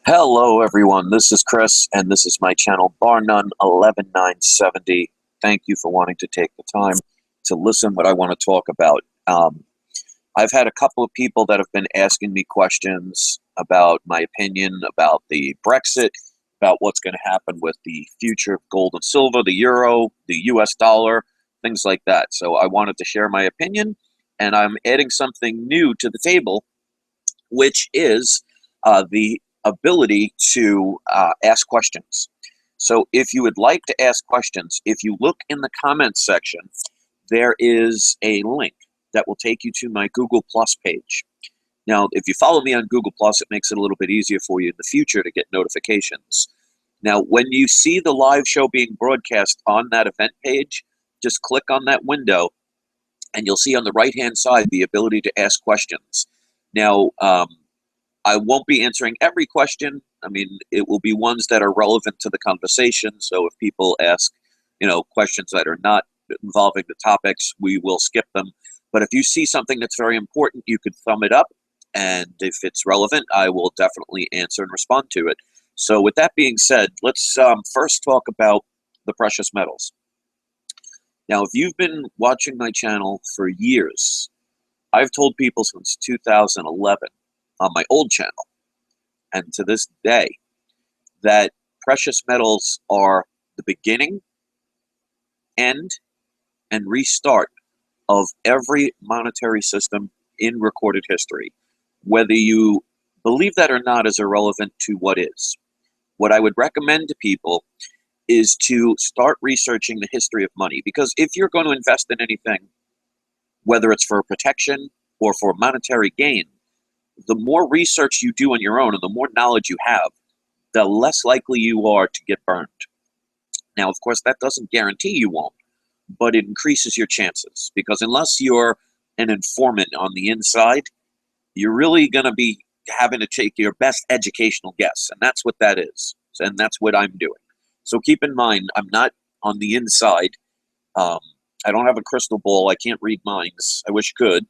Hello, everyone. This is Chris, and this is my channel, Bar None 11970. Thank you for wanting to take the time to listen what I want to talk about. I've had a couple of people that have been asking me questions about my opinion about the Brexit, about what's going to happen with the future of gold and silver, the euro, the US dollar, things like that. So I wanted to share my opinion, and I'm adding something new to the table, which is the ability to ask questions. So if you would like to ask questions, if you look in the comments section, there is a link that will take you to my Google Plus page. Now, if you follow me on Google Plus, it makes it a little bit easier for you in the future to get notifications. Now, when you see the live show being broadcast on that event page, just click on that window and you'll see on the right-hand side the ability to ask questions. Now, I won't be answering every question. I mean, it will be ones that are relevant to the conversation. So if people ask, questions that are not involving the topics, we will skip them. But if you see something that's very important, you could thumb it up. And if it's relevant, I will definitely answer and respond to it. So with that being said, let's first talk about the precious metals. Now, if you've been watching my channel for years, I've told people since 2011 on my old channel and to this day that precious metals are the beginning, end, and restart of every monetary system in recorded history. Whether you believe that or not is irrelevant to what is. What I would recommend to people is to start researching the history of money, because if you're going to invest in anything, whether it's for protection or for monetary gain, the more research you do on your own and the more knowledge you have, the less likely you are to get burned. Now, of course, that doesn't guarantee you won't, but it increases your chances, because unless you're an informant on the inside, you're really going to be having to take your best educational guess, and that's what that is, and that's what I'm doing. So keep in mind, I'm not on the inside. I don't have a crystal ball. I can't read minds. I wish I could.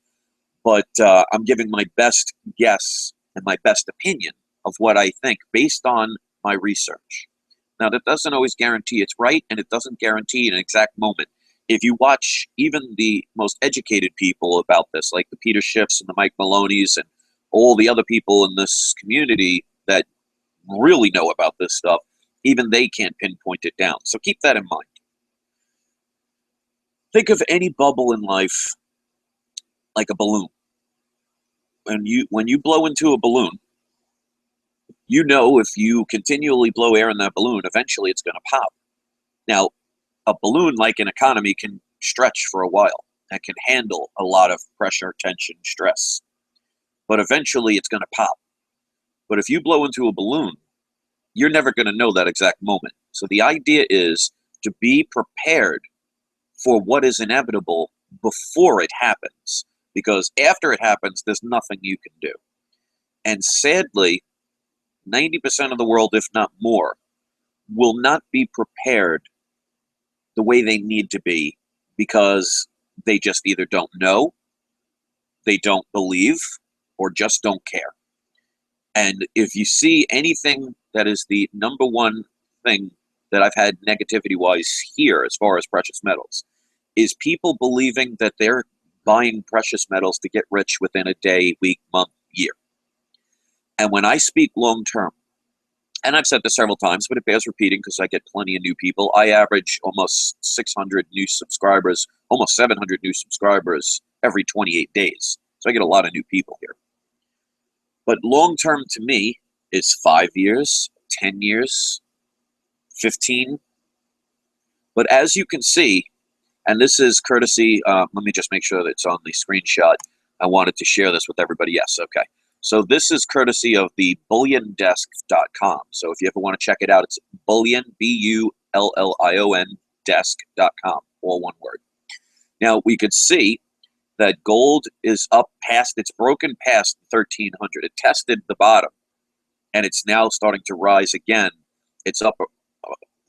But I'm giving my best guess and my best opinion of what I think based on my research. Now, that doesn't always guarantee it's right, and it doesn't guarantee an exact moment. If you watch even the most educated people about this, like the Peter Schiffs and the Mike Maloneys and all the other people in this community that really know about this stuff, even they can't pinpoint it down. So keep that in mind. Think of any bubble in life like a balloon. When you blow into a balloon, if you continually blow air in that balloon, eventually it's going to pop. Now, a balloon, like an economy, can stretch for a while and can handle a lot of pressure, tension, stress. But eventually it's going to pop. But if you blow into a balloon, you're never going to know that exact moment. So the idea is to be prepared for what is inevitable before it happens. Because after it happens, there's nothing you can do. And sadly, 90% of the world, if not more, will not be prepared the way they need to be, because they just either don't know, they don't believe, or just don't care. And if you see anything that is the number one thing that I've had negativity-wise here as far as precious metals, is people believing that they're buying precious metals to get rich within a day, week, month, year. And when I speak long-term, and I've said this several times, but it bears repeating because I get plenty of new people. I average almost 600 new subscribers, almost 700 new subscribers every 28 days. So I get a lot of new people here. But long-term to me is 5 years, 10 years, 15. But as you can see, and this is courtesy, let me just make sure that it's on the screenshot. I wanted to share this with everybody. Yes, okay. So this is courtesy of the bulliondesk.com. So if you ever want to check it out, it's bullion, B-U-L-L-I-O-N, desk.com, all one word. Now, we could see that gold is up past, it's broken past 1,300. It tested the bottom, and it's now starting to rise again. It's up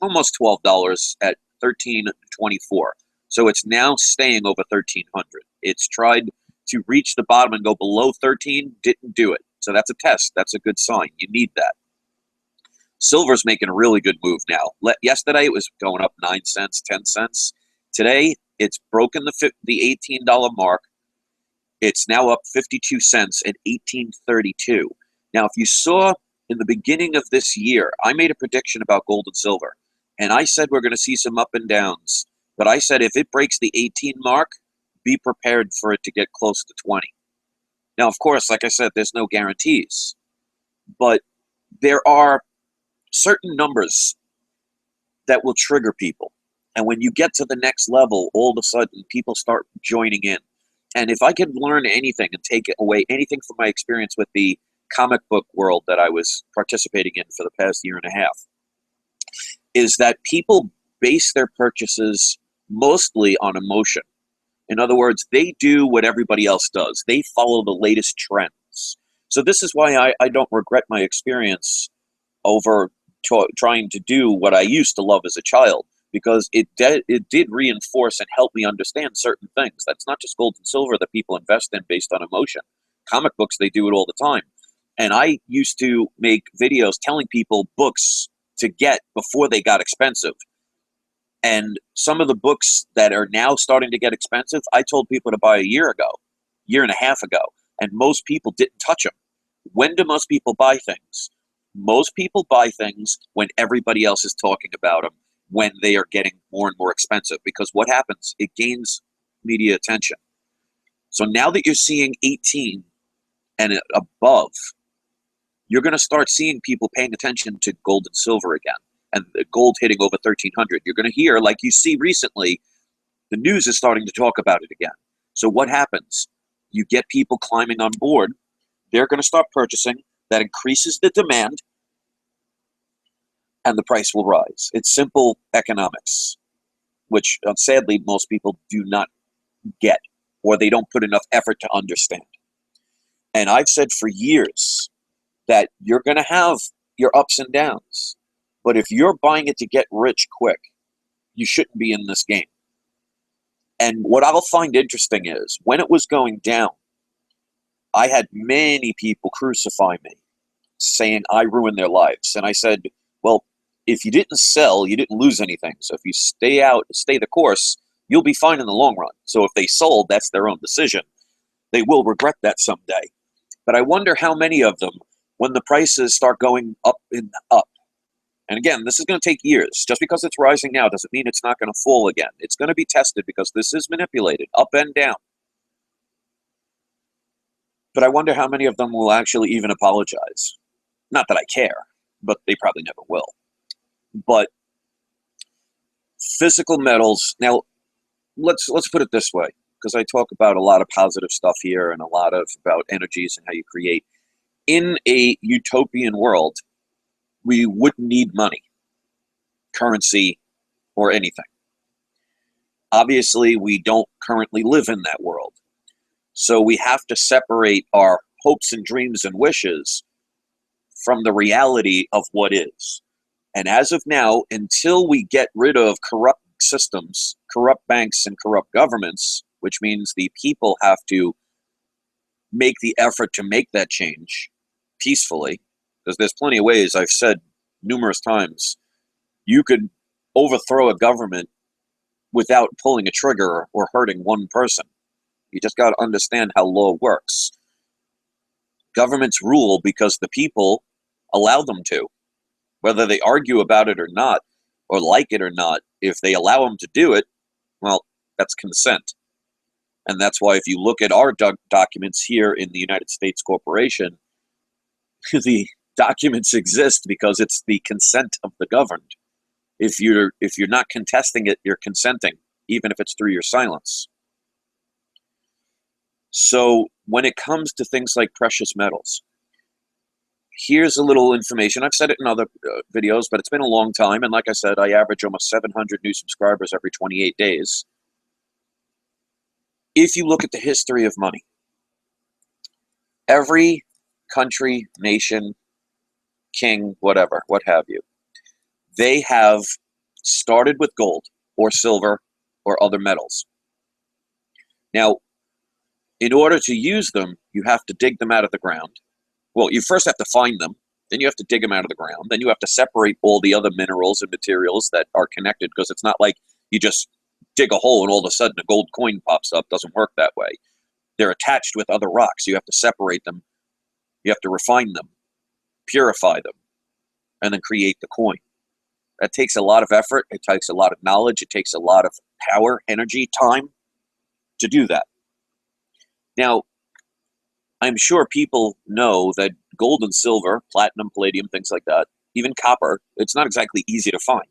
almost $12 at $13.24. So it's now staying over 1,300. It's tried to reach the bottom and go below 13, didn't do it. So that's a test. That's a good sign. You need that. Silver's making a really good move now. Yesterday it was going up 9 cents, 10 cents. Today it's broken the $18 mark. It's now up 52 cents at 18.32. Now, if you saw in the beginning of this year, I made a prediction about gold and silver, and I said we're going to see some up and downs. But I said if it breaks the 18 mark, be prepared for it to get close to 20. Now, of course, like I said, there's no guarantees, but there are certain numbers that will trigger people. And when you get to the next level, all of a sudden, people start joining in. And if I could learn anything and take away anything from my experience with the comic book world that I was participating in for the past year and a half, is that people base their purchases mostly on emotion. In other words, they do what everybody else does. They follow the latest trends. So this is why I don't regret my experience over trying to do what I used to love as a child, because it did reinforce and help me understand certain things. That's not just gold and silver that people invest in based on emotion. Comic books, they do it all the time. And I used to make videos telling people books to get before they got expensive. And some of the books that are now starting to get expensive, I told people to buy a year and a half ago, and most people didn't touch them. When do most people buy things? Most people buy things when everybody else is talking about them, when they are getting more and more expensive, because what happens? It gains media attention. So now that you're seeing 18 and above, you're going to start seeing people paying attention to gold and silver again, and gold hitting over 1,300. You're going to hear, like you see recently, the news is starting to talk about it again. So what happens? You get people climbing on board. They're going to start purchasing. That increases the demand, and the price will rise. It's simple economics, which sadly most people do not get, or they don't put enough effort to understand. And I've said for years that you're going to have your ups and downs, but if you're buying it to get rich quick, you shouldn't be in this game. And what I'll find interesting is, when it was going down, I had many people crucify me, saying I ruined their lives. And I said, well, if you didn't sell, you didn't lose anything. So if you stay the course, you'll be fine in the long run. So if they sold, that's their own decision. They will regret that someday. But I wonder how many of them, when the prices start going up and up, and again, this is going to take years. Just because it's rising now doesn't mean it's not going to fall again. It's going to be tested, because this is manipulated up and down. But I wonder how many of them will actually even apologize. Not that I care, but they probably never will. But physical metals, now let's put it this way, because I talk about a lot of positive stuff here and a lot of about energies and how you create. In a utopian world, we wouldn't need money, currency, or anything. Obviously, we don't currently live in that world. So we have to separate our hopes and dreams and wishes from the reality of what is. And as of now, until we get rid of corrupt systems, corrupt banks, and corrupt governments, which means the people have to make the effort to make that change peacefully, because there's plenty of ways, I've said numerous times, you could overthrow a government without pulling a trigger or hurting one person. You just got to understand how law works. Governments rule because the people allow them to. Whether they argue about it or not, or like it or not, if they allow them to do it, well, that's consent. And that's why if you look at our documents here in the United States Corporation, the documents exist because it's the consent of the governed. If you're not contesting it, you're consenting, even if it's through your silence. So when it comes to things like precious metals, here's a little information. I've said it in other videos, but it's been a long time. And like I said, I average almost 700 new subscribers every 28 days. If you look at the history of money, every country, nation, king, whatever, what have you, they have started with gold or silver or other metals. Now, in order to use them, you have to dig them out of the ground. Well, you first have to find them. Then you have to dig them out of the ground. Then you have to separate all the other minerals and materials that are connected, because it's not like you just dig a hole and all of a sudden a gold coin pops up. It doesn't work that way. They're attached with other rocks. You have to separate them. You have to refine them, purify them, and then create the coin. That takes a lot of effort. It takes a lot of knowledge. It takes a lot of power, energy, time to do that. Now, I'm sure people know that gold and silver, platinum, palladium, things like that, even copper, it's not exactly easy to find.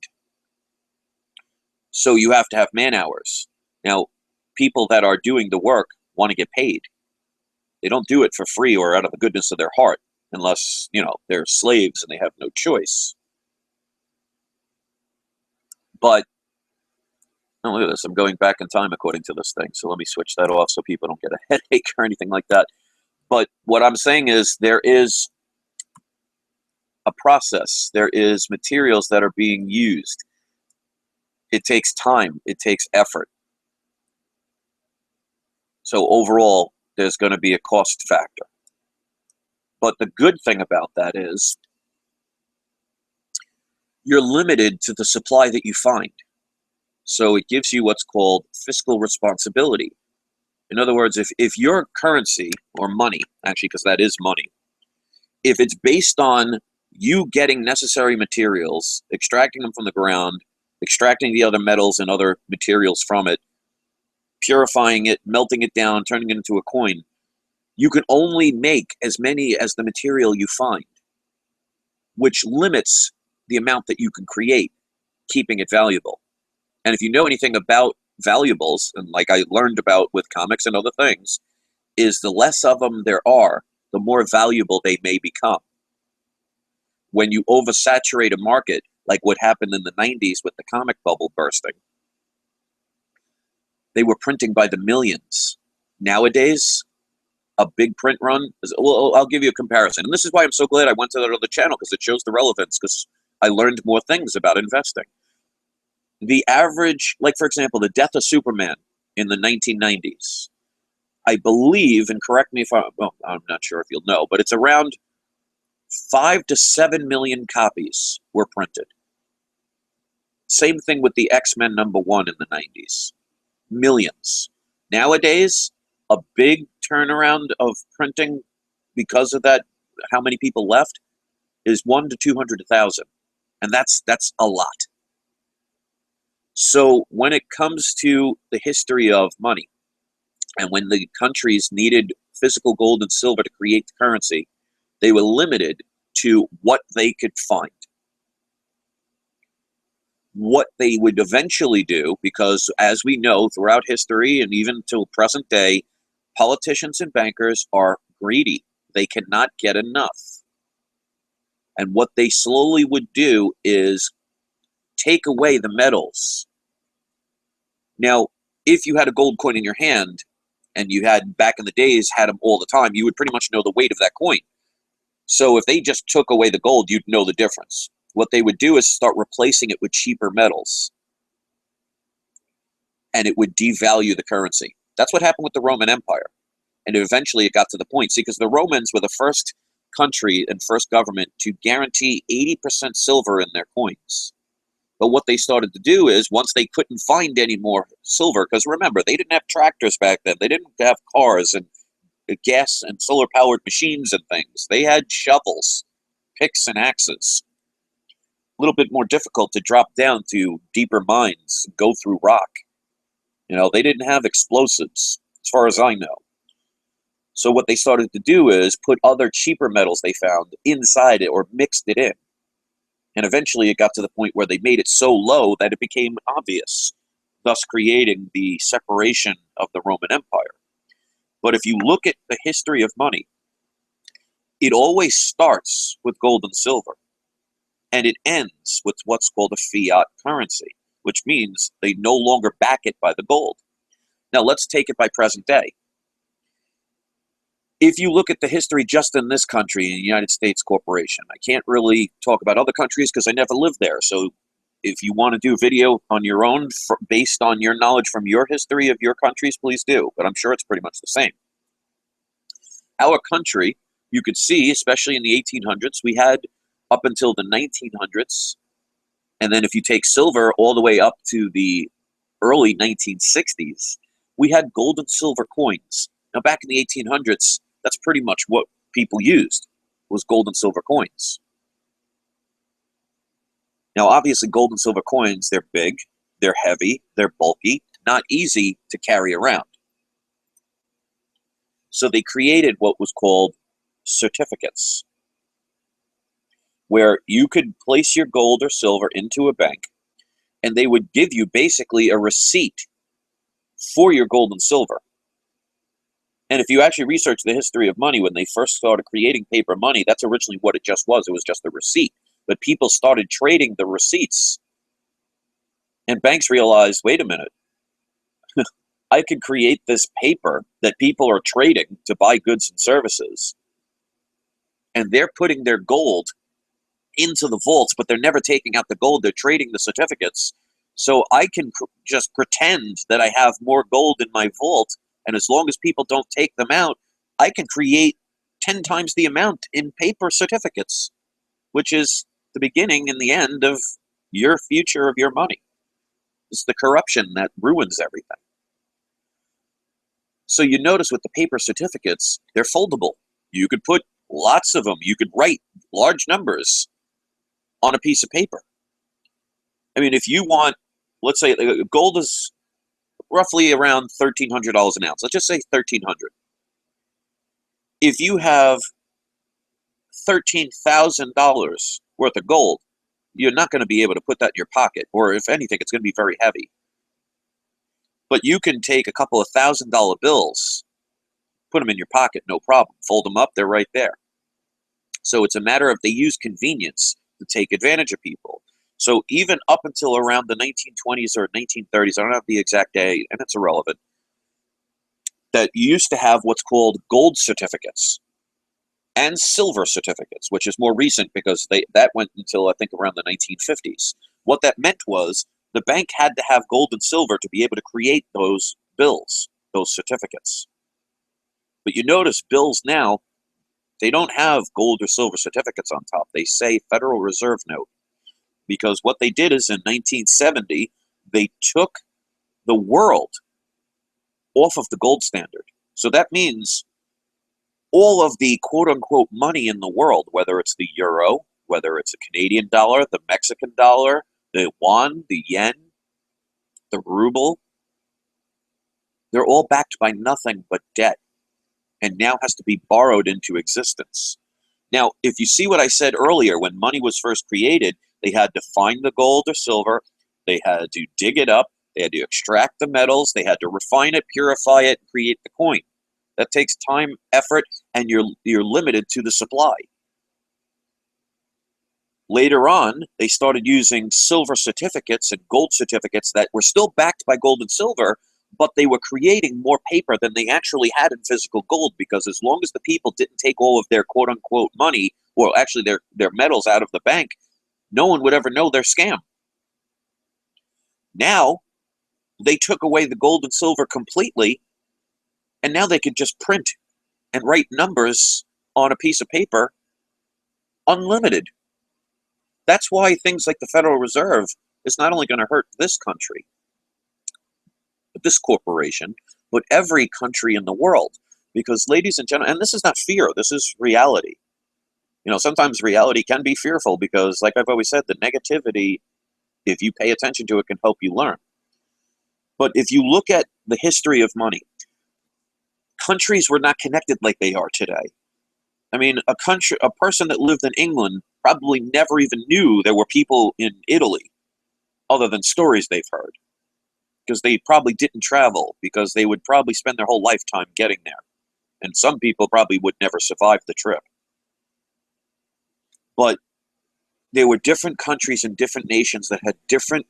So you have to have man hours. Now, people that are doing the work want to get paid. They don't do it for free or out of the goodness of their heart, unless, they're slaves and they have no choice. But, look at this. I'm going back in time according to this thing. So let me switch that off so people don't get a headache or anything like that. But what I'm saying is there is a process. There is materials that are being used. It takes time. It takes effort. So overall, there's going to be a cost factor. But the good thing about that is you're limited to the supply that you find. So it gives you what's called fiscal responsibility. In other words, if your currency or money, actually, because that is money, if it's based on you getting necessary materials, extracting them from the ground, extracting the other metals and other materials from it, purifying it, melting it down, turning it into a coin, you can only make as many as the material you find, which limits the amount that you can create, keeping it valuable. And if you know anything about valuables, and like I learned about with comics and other things, is the less of them there are, the more valuable they may become. When you oversaturate a market, like what happened in the 90s with the comic bubble bursting, they were printing by the millions. Nowadays, a big print run is, well, I'll give you a comparison. And this is why I'm so glad I went to that other channel, because it shows the relevance, because I learned more things about investing. The average, like for example, the death of Superman in the 1990s, I believe, and correct me if I'm not sure if you'll know, but it's around 5 to 7 million copies were printed. Same thing with the X-Men #1 in the 90s. Millions. Nowadays, a big turnaround of printing because of that, how many people left, is 1 to 200,000. And that's a lot. So when it comes to the history of money, and when the countries needed physical gold and silver to create the currency, they were limited to what they could find. What they would eventually do, because as we know throughout history and even till present day, politicians and bankers are greedy. They cannot get enough. And what they slowly would do is take away the metals. Now, if you had a gold coin in your hand, and you had, back in the days, had them all the time, you would pretty much know the weight of that coin. So if they just took away the gold, you'd know the difference. What they would do is start replacing it with cheaper metals. And it would devalue the currency. That's what happened with the Roman Empire. And eventually it got to the point, see, because the Romans were the first country and first government to guarantee 80% silver in their coins. But what they started to do is, once they couldn't find any more silver, because remember, they didn't have tractors back then. They didn't have cars and gas and solar-powered machines and things. They had shovels, picks, and axes. A little bit more difficult to drop down to deeper mines, go through rock. They didn't have explosives, as far as I know. So what they started to do is put other cheaper metals they found inside it, or mixed it in. And eventually it got to the point where they made it so low that it became obvious, thus creating the separation of the Roman Empire. But if you look at the history of money, it always starts with gold and silver, and it ends with what's called a fiat currency, which means they no longer back it by the gold. Now let's take it by present day. If you look at the history just in this country, in the United States Corporation, I can't really talk about other countries because I never lived there. So if you want to do a video on your own based on your knowledge from your history of your countries, please do. But I'm sure it's pretty much the same. Our country, You could see, especially in the 1800s, we had up until the 1900s, and then if you take silver all the way up to the early 1960s, we had gold and silver coins. Now, back in the 1800s, that's pretty much what people used, was gold and silver coins. Now, obviously, gold and silver coins, they're big, they're heavy, they're bulky, not easy to carry around. So they created what was called certificates, where you could place your gold or silver into a bank, and they would give you basically a receipt for your gold and silver. And if you actually research the history of money, when they first started creating paper money, that's originally what it just was. It was just a receipt. But people started trading the receipts. And banks realized, wait a minute, I could create this paper that people are trading to buy goods and services. And they're putting their gold into the vaults, but they're never taking out the gold. They're trading the certificates. So I can just pretend that I have more gold in my vault, and as long as people don't take them out, I can create 10 times the amount in paper certificates, which is the beginning and the end of your future of your money. It's the corruption that ruins everything. So you notice with the paper certificates, they're foldable. You could put lots of them. You could write large numbers on a piece of paper. I mean, if you want, let's say gold is roughly around $1,300 an ounce. Let's just say $1,300. If you have $13,000 worth of gold, you're not going to be able to put that in your pocket, or if anything, it's going to be very heavy. But you can take a couple of $1,000 bills, put them in your pocket, no problem. Fold them up, they're right there. So it's a matter of they use convenience to take advantage of people. So even up until around the 1920s or 1930s, I don't have the exact day, and it's irrelevant, that you used to have what's called gold certificates and silver certificates, which is more recent because that went until I think around the 1950s. What that meant was the bank had to have gold and silver to be able to create those bills, those certificates. But you notice bills now, they don't have gold or silver certificates on top. They say Federal Reserve note. Because what they did is in 1970, they took the world off of the gold standard. So that means all of the quote-unquote money in the world, whether it's the euro, whether it's a Canadian dollar, the Mexican dollar, the yuan, the yen, the ruble, they're all backed by nothing but debt and now has to be borrowed into existence. Now, if you see what I said earlier, when money was first created, they had to find the gold or silver, they had to dig it up, they had to extract the metals, they had to refine it, purify it, and create the coin. That takes time, effort, and you're limited to the supply. Later on, they started using silver certificates and gold certificates that were still backed by gold and silver, but they were creating more paper than they actually had in physical gold, because as long as the people didn't take all of their quote-unquote money, or actually their metals out of the bank, no one would ever know their scam. Now, they took away the gold and silver completely, and now they could just print and write numbers on a piece of paper unlimited. That's why things like the Federal Reserve is not only going to hurt this country, this corporation, but every country in the world. Because, ladies and gentlemen, and this is not fear, this is reality. You know, sometimes reality can be fearful because, like I've always said, the negativity, if you pay attention to it, can help you learn. But if you look at the history of money, countries were not connected like they are today. I mean, a person that lived in England probably never even knew there were people in Italy, other than stories they've heard. Because they probably didn't travel, because they would probably spend their whole lifetime getting there. And some people probably would never survive the trip. But there were different countries and different nations that had different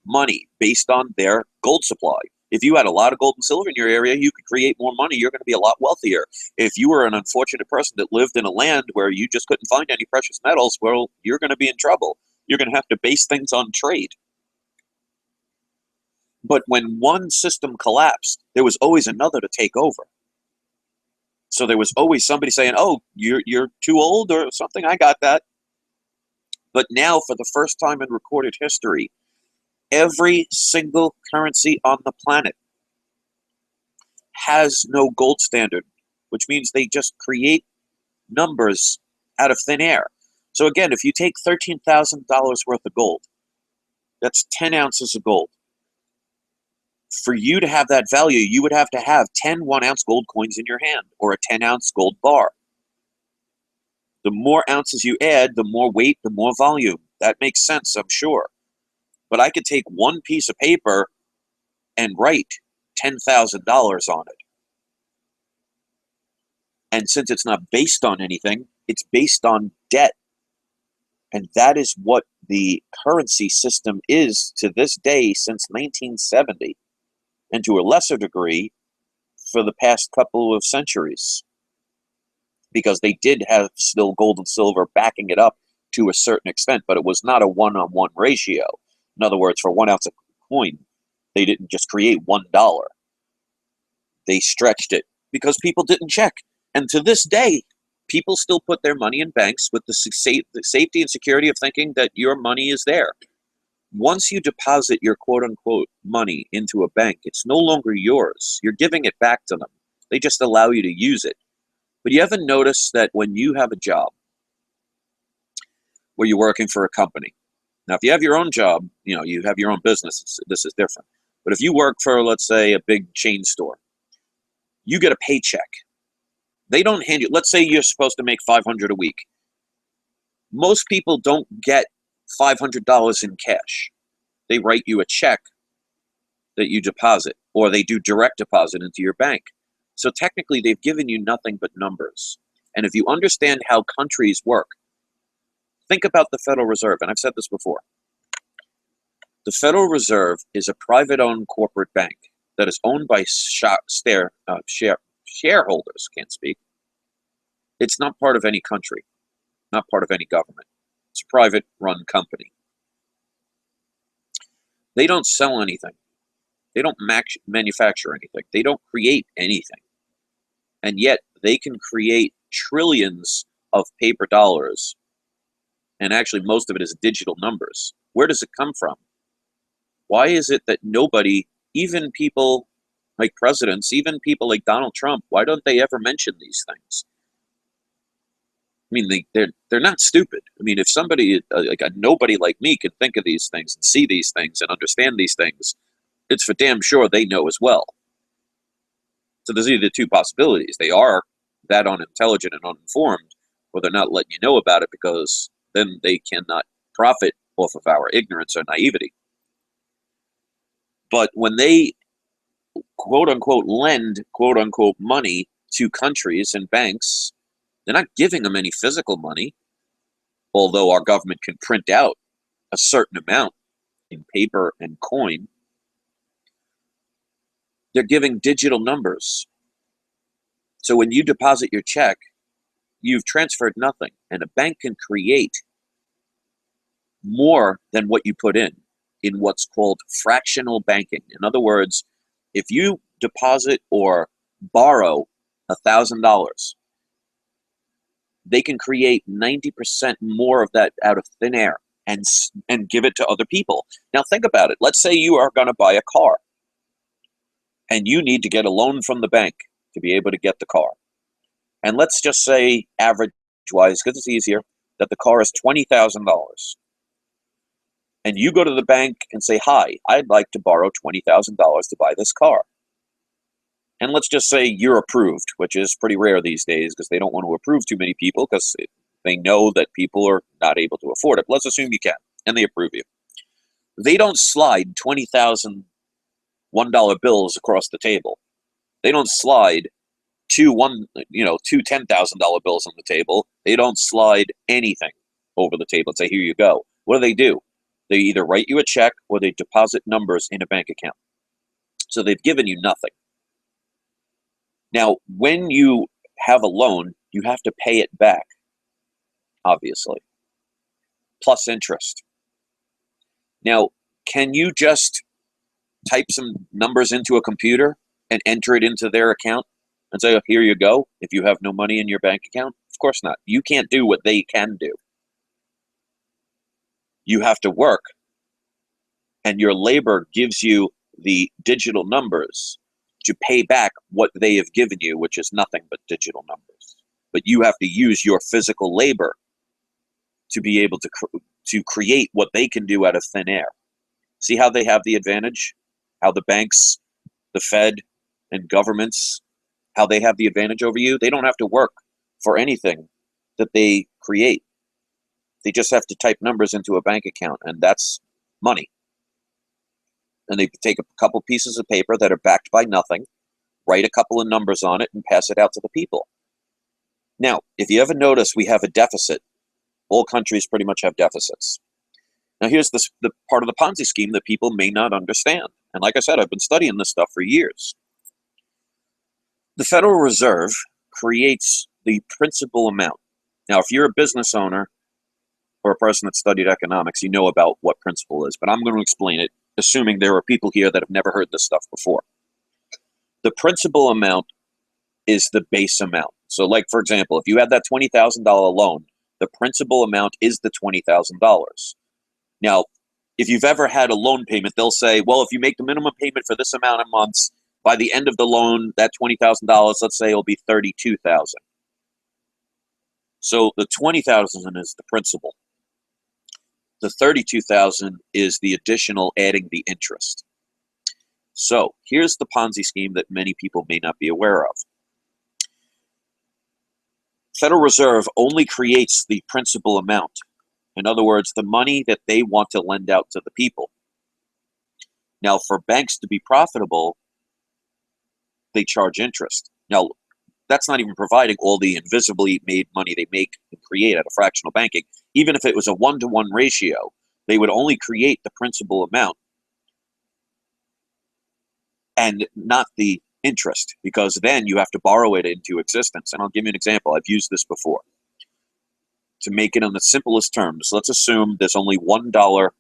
money based on their gold supply. If you had a lot of gold and silver in your area, you could create more money. You're going to be a lot wealthier. If you were an unfortunate person that lived in a land where you just couldn't find any precious metals, well, you're going to be in trouble. You're going to have to base things on trade. But when one system collapsed, there was always another to take over. So there was always somebody saying, "Oh, you're too old or something." I got that. But now, for the first time in recorded history, every single currency on the planet has no gold standard, which means they just create numbers out of thin air. So again, if you take $13,000 worth of gold, that's 10 ounces of gold. For you to have that value, you would have to have 10 1-ounce gold coins in your hand, or a 10-ounce gold bar. The more ounces you add, the more weight, the more volume. That makes sense, I'm sure. But I could take one piece of paper and write $10,000 on it. And since it's not based on anything, it's based on debt. And that is what the currency system is to this day since 1970, and to a lesser degree for the past couple of centuries, because they did have still gold and silver backing it up to a certain extent, but it was not a one-on-one ratio. In other words, for 1 ounce of coin, they didn't just create $1. They stretched it because people didn't check. And to this day, people still put their money in banks with the safety and security of thinking that your money is there. Once you deposit your quote-unquote money into a bank, it's no longer yours. You're giving it back to them. They just allow you to use it. But you haven't noticed that when you have a job where you're working for a company, now if you have your own job, you have your own business, this is different. But if you work for, let's say, a big chain store, you get a paycheck. They don't hand you, let's say you're supposed to make $500 a week. Most people don't get $500 in cash. They write you a check that you deposit, or they do direct deposit into your bank. So technically, they've given you nothing but numbers. And if you understand how countries work, think about the Federal Reserve, and I've said this before. The Federal Reserve is a private-owned corporate bank that is owned by shareholders, can't speak. It's not part of any country, not part of any government. It's a private-run company. They don't sell anything. They don't manufacture anything. They don't create anything. And yet they can create trillions of paper dollars. And actually, most of it is digital numbers. Where does it come from? Why is it that nobody, even people like presidents, even people like Donald Trump, why don't they ever mention these things? I mean, they're not stupid. I mean, if somebody, like a nobody like me, can think of these things and see these things and understand these things, it's for damn sure they know as well. So there's either two possibilities. They are that unintelligent and uninformed, or they're not letting you know about it because then they cannot profit off of our ignorance or naivety. But when they, quote-unquote, lend, quote-unquote, money to countries and banks, they're not giving them any physical money, although our government can print out a certain amount in paper and coin. They're giving digital numbers. So when you deposit your check, you've transferred nothing, and a bank can create more than what you put in what's called fractional banking. In other words, if you deposit or borrow $1,000, they can create 90% more of that out of thin air and give it to other people. Now think about it. Let's say you are going to buy a car, and you need to get a loan from the bank to be able to get the car. And let's just say, average-wise, because it's easier, that the car is $20,000. And you go to the bank and say, "Hi, I'd like to borrow $20,000 to buy this car." And let's just say you're approved, which is pretty rare these days because they don't want to approve too many people because they know that people are not able to afford it. But let's assume you can, and they approve you. They don't slide 20,000 $1 bills across the table. They don't slide two $10,000 bills on the table. They don't slide anything over the table and say, "Here you go." What do? They either write you a check or they deposit numbers in a bank account. So they've given you nothing. Now, when you have a loan, you have to pay it back, obviously, plus interest. Now, can you just type some numbers into a computer and enter it into their account? and say, oh, here you go, if you have no money in your bank account? Of course not. You can't do what they can do. You have to work, and your labor gives you the digital numbers to pay back what they have given you, which is nothing but digital numbers. But you have to use your physical labor to be able to create what they can do out of thin air. See how they have the advantage? How the banks, the Fed, and governments, how they have the advantage over you? They don't have to work for anything that they create. They just have to type numbers into a bank account, and that's money. And they take a couple pieces of paper that are backed by nothing, write a couple of numbers on it, and pass it out to the people. Now, if you ever notice, we have a deficit. All countries pretty much have deficits. Now, here's the part of the Ponzi scheme that people may not understand. And like I said, I've been studying this stuff for years. The Federal Reserve creates the principal amount. Now, if you're a business owner or a person that studied economics, you know about what principal is, but I'm going to explain it, assuming there are people here that have never heard this stuff before. The principal amount is the base amount. So like, for example, if you had that $20,000 loan, the principal amount is the $20,000. Now, if you've ever had a loan payment, they'll say, well, if you make the minimum payment for this amount of months, by the end of the loan, that $20,000, let's say, will be $32,000. So the $20,000 is the principal. The $32,000 is the additional, adding the interest. So here's the Ponzi scheme that many people may not be aware of. Federal Reserve only creates the principal amount. In other words, the money that they want to lend out to the people. Now, for banks to be profitable, they charge interest. Now, that's not even providing all the invisibly made money they make and create out of fractional banking. Even if it was a 1-to-1 ratio, they would only create the principal amount and not the interest, because then you have to borrow it into existence. And I'll give you an example. I've used this before. To make it in the simplest terms, let's assume there's only $1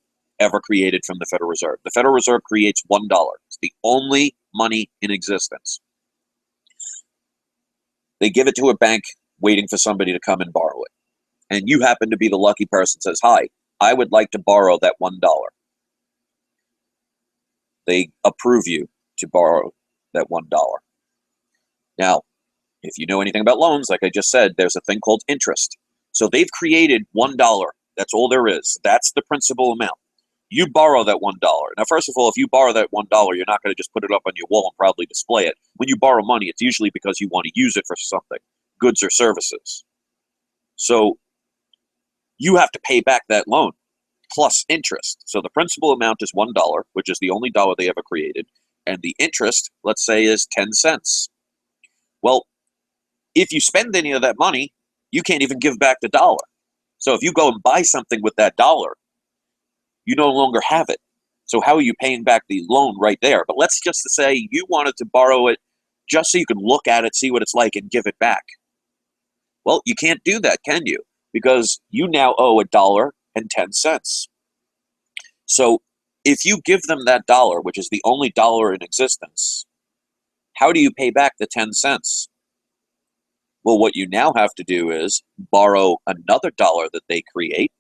ever created from the Federal Reserve. The Federal Reserve creates $1. It's the only money in existence. They give it to a bank waiting for somebody to come and borrow it. And you happen to be the lucky person that says, hi, I would like to borrow that $1. They approve you to borrow that $1. Now, if you know anything about loans, like I just said, there's a thing called interest. So they've created $1. That's all there is. That's the principal amount. You borrow that $1. Now, first of all, if you borrow that $1, you're not going to just put it up on your wall and proudly display it. When you borrow money, it's usually because you want to use it for something, goods or services. So you have to pay back that loan plus interest. So the principal amount is $1, which is the only dollar they ever created. And the interest, let's say, is 10 cents. Well, if you spend any of that money, you can't even give back the dollar. So if you go and buy something with that dollar, you no longer have it. So how are you paying back the loan right there? But let's just say you wanted to borrow it just so you can look at it, see what it's like, and give it back. Well, you can't do that, can you? Because you now owe $1.10. So if you give them that dollar, which is the only dollar in existence, how do you pay back the 10 cents? Well, what you now have to do is borrow another dollar that they create.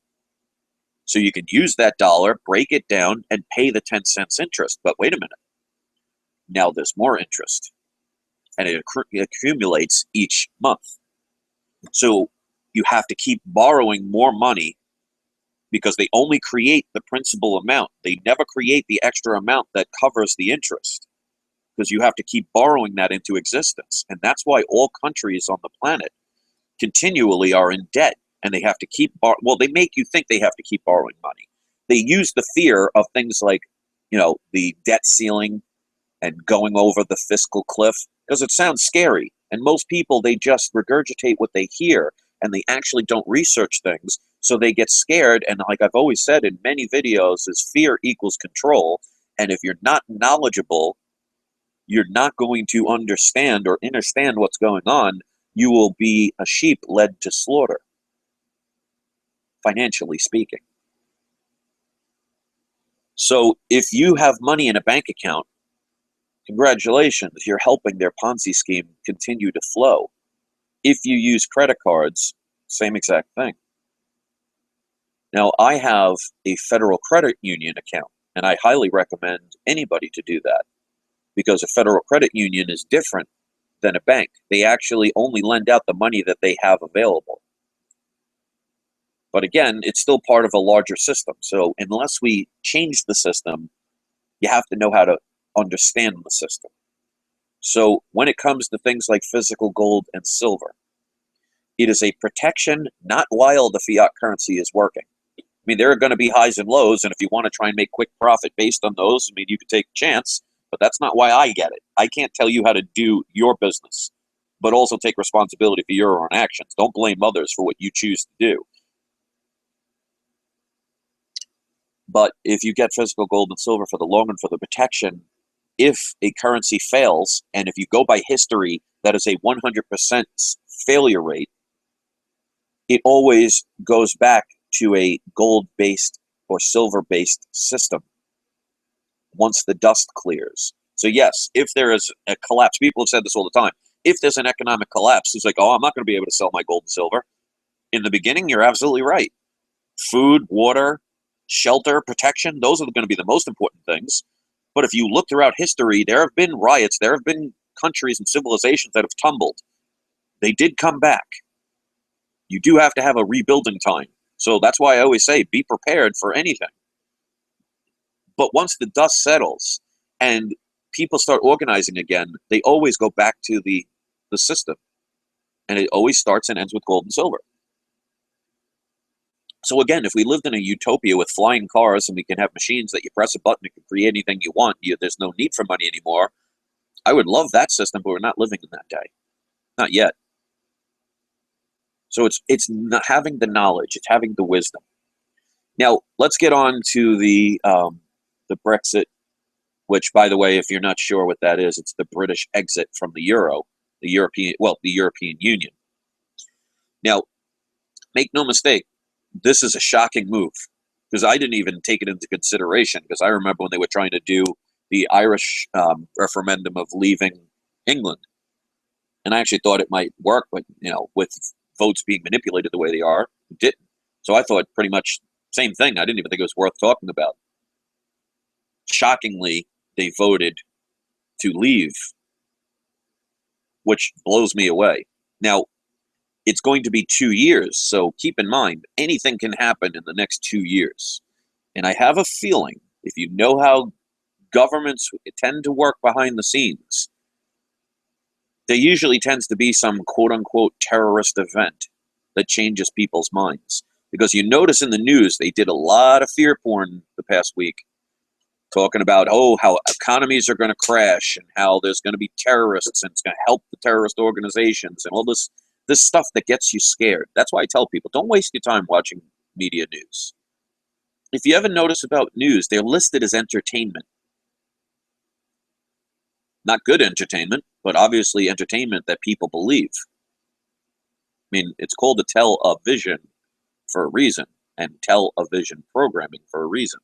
So you can use that dollar, break it down, and pay the 10 cents interest. But wait a minute. Now there's more interest. And it accumulates each month. So you have to keep borrowing more money because they only create the principal amount. They never create the extra amount that covers the interest, because you have to keep borrowing that into existence. And that's why all countries on the planet continually are in debt, and they have to keep well, they make you think they have to keep borrowing money. They use the fear of things like, the debt ceiling and going over the fiscal cliff, because it sounds scary. And most people, they just regurgitate what they hear, and they actually don't research things. So they get scared. And like I've always said in many videos, is fear equals control. And if you're not knowledgeable, you're not going to understand or understand what's going on. You will be a sheep led to slaughter, financially speaking. So if you have money in a bank account, Congratulations, you're helping their Ponzi scheme continue to flow. If you use credit cards, same exact thing. Now, I have a federal credit union account, and I highly recommend anybody to do that because a federal credit union is different than a bank. They actually only lend out the money that they have available. But again, it's still part of a larger system. So unless we change the system, you have to know how to understand the system. So when it comes to things like physical gold and silver, it is a protection, not while the fiat currency is working. I mean, there are going to be highs and lows, and if you want to try and make quick profit based on those, I mean, you could take a chance, but that's not why I get it. I can't tell you how to do your business, but also take responsibility for your own actions. Don't blame others for what you choose to do. But if you get physical gold and silver for the long run, for the protection, if a currency fails, and if you go by history, that is a 100% failure rate, it always goes back to a gold-based or silver-based system once the dust clears. So yes, if there is a collapse, people have said this all the time, if there's an economic collapse, it's like, oh, I'm not going to be able to sell my gold and silver. In the beginning, you're absolutely right. Food, water, shelter, protection, those are going to be the most important things. But if you look throughout history, there have been riots, there have been countries and civilizations that have tumbled. They did come back. You do have to have a rebuilding time. So that's why I always say, be prepared for anything. But once the dust settles and people start organizing again, they always go back to the system. And it always starts and ends with gold and silver. So again, if we lived in a utopia with flying cars and we can have machines that you press a button, you can create anything you want, there's no need for money anymore, I would love that system, but we're not living in that day. Not yet. So it's not having the knowledge, it's having the wisdom. Now, let's get on to the Brexit, which, by the way, if you're not sure what that is, it's the British exit from the euro, the European Union. Now, make no mistake, this is a shocking move because I didn't even take it into consideration because I remember when they were trying to do the Irish referendum of leaving England, and I actually thought it might work, but with votes being manipulated the way they are, it didn't. So I thought pretty much same thing. I didn't even think it was worth talking about. Shockingly, they voted to leave, which blows me away. Now, it's going to be 2 years, so keep in mind, anything can happen in the next 2 years. And I have a feeling, if you know how governments tend to work behind the scenes, there usually tends to be some quote-unquote terrorist event that changes people's minds. Because you notice in the news, they did a lot of fear porn the past week, talking about, how economies are going to crash and how there's going to be terrorists and it's going to help the terrorist organizations and all this stuff that gets you scared. That's why I tell people, don't waste your time watching media news. If you ever notice about news, they're listed as entertainment. Not good entertainment, but obviously entertainment that people believe. I mean, it's called a television for a reason, and television programming for a reason.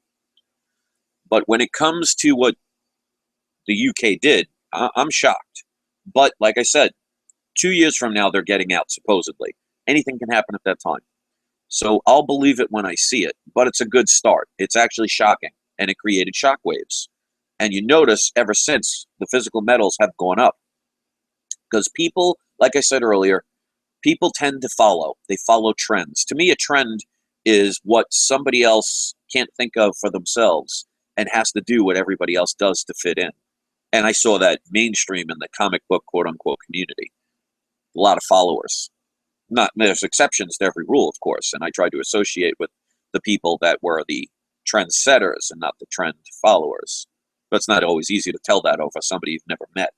But when it comes to what the UK did, I'm shocked. But like I said, 2 years from now, they're getting out, supposedly. Anything can happen at that time. So I'll believe it when I see it, but it's a good start. It's actually shocking, and it created shockwaves. And you notice ever since, the physical metals have gone up. Because people, like I said earlier, people tend to follow. They follow trends. To me, a trend is what somebody else can't think of for themselves and has to do what everybody else does to fit in. And I saw that mainstream in the comic book, quote-unquote, community. A lot of followers. There's exceptions to every rule, of course, and I try to associate with the people that were the trendsetters and not the trend followers. But it's not always easy to tell that over somebody you've never met.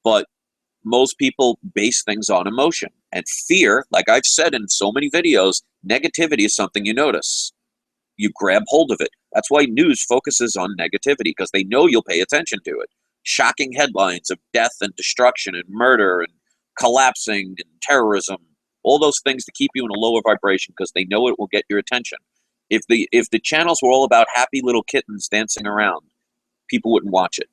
But most people base things on emotion. And fear, like I've said in so many videos, negativity is something you notice. You grab hold of it. That's why news focuses on negativity, because they know you'll pay attention to it. Shocking headlines of death and destruction and murder and collapsing and terrorism, all those things to keep you in a lower vibration because they know it will get your attention. If the channels were all about happy little kittens dancing around, people wouldn't watch it.